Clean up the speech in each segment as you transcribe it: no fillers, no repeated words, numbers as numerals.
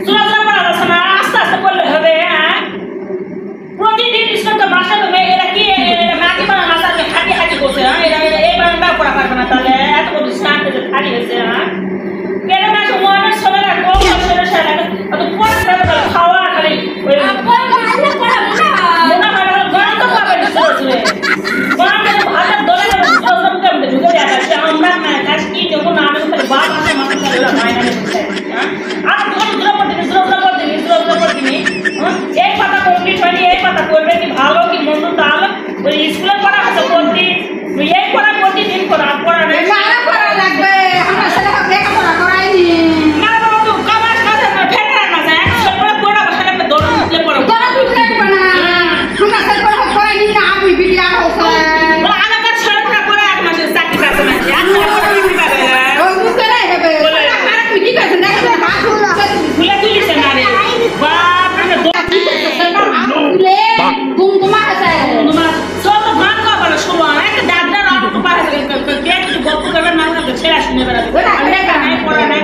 জোড়া জোড়া পড়া যাচ্ছে না, আস্তে আস্তে পড়লে হবে। হ্যাঁ, প্রতিদিন স্কুল তো বাসা তো এরা কি মাটি বানা না থাকে, হাঁটি হাঁটি করছে। হ্যাঁ, এরা এই বারান্দা পড়া পারবে না, তাহলে এত বড় স্নান করে খালি হয়েছে। হ্যাঁ, কেন না মনের ছেলেরা কম ছেলে ছেলে অত পড়া করে খাওয়া খালি ওই মনে হয় গরম তো পাবে গরম ভাতের দলে ঢুকে দেখাচ্ছে আমরা না কাজ কি যখন না আমি বাপ আসে মাথা খেলা হয় না। আর তখন এই পাতা কমপ্লিট হয়নি, এই পাতা করবে কি ভালো কি মন্দ তাহলে ওই স্কুলে পড়া আছে প্রতি এই পড়া প্রতিদিন করা পড়া নেই পড়া লাগবে। আমরা ছেলে লেখাপড়া করাইনি না বাবু কামাস কাছে না ফেরা না যায় একশো করে পড়া বসে একটা দৌড় উঠলে পড়া তোরা বুঝতে পারবে না। আমরা ছেলে করাইনি না, আমি বিটিয়া হচ্ছে আলাদা ছড়া করে এক মাসের চাকরি পাচ্ছে না আর বুঝতে পারে ওই বুঝতে নাই হবে খারাপ কি কাছে না হাত ভুলে তুলিছে না রে বাপ রে তুলে গুমগুমা আছে তোমার সব ভান করা সময় একটা দাদরা রাত পারে কে কিছু গল্প করবে না না ছেড়ে শুনে বেড়াবে আমরা কানে পড়া নাই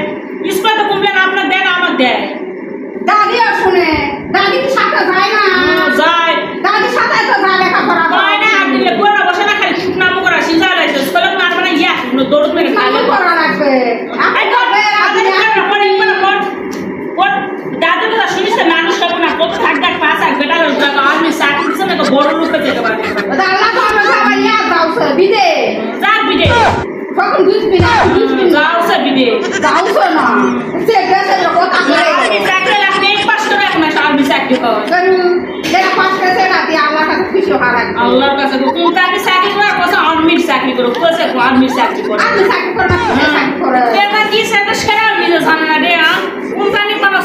স্কুলে তো কমপ্লেন আপনার দেন আমার দেয় দাদিও শুনে। দাদি কি সাথে যায় না? যায় দাদি সাথে তো যায় লেখাপড়া হয় না দিলে পড়া বসে না খালি শুকনা মুখ করা সিজা লাইছে স্কুলে মারবে না ইয়া দৌড় মেরে খাইলে পড়া লাগবে। আমি করবে দাদু কথা শুনিস মানুষ হবে না কত থাকবে পাঁচ এক বেটা আমি চাকরি দিচ্ছে না বড় রূপে যেতে পারবে আল্লাহ তো আমার সবাই ইয়াদ দাওছে বিদে যাক বিদে কখন বুঝবি না যাওছে বিদে দাওছে না সে দেশের কথা আমি চাকরি লাগবে এক পাশ করে এখন আমি চাকরি পাওয়া করু যেটা পাস করেছে না দিয়ে আল্লাহ কাছে খুশি হওয়া লাগবে। আল্লাহর কাছে তুমি তাকে চাকরি করা কথা আর্মির চাকরি করো কোসে আর্মির চাকরি করো আমি চাকরি করব না চাকরি করে এটা কি সেটা সেরা মিলে জানা না রে কোন জানি পাবা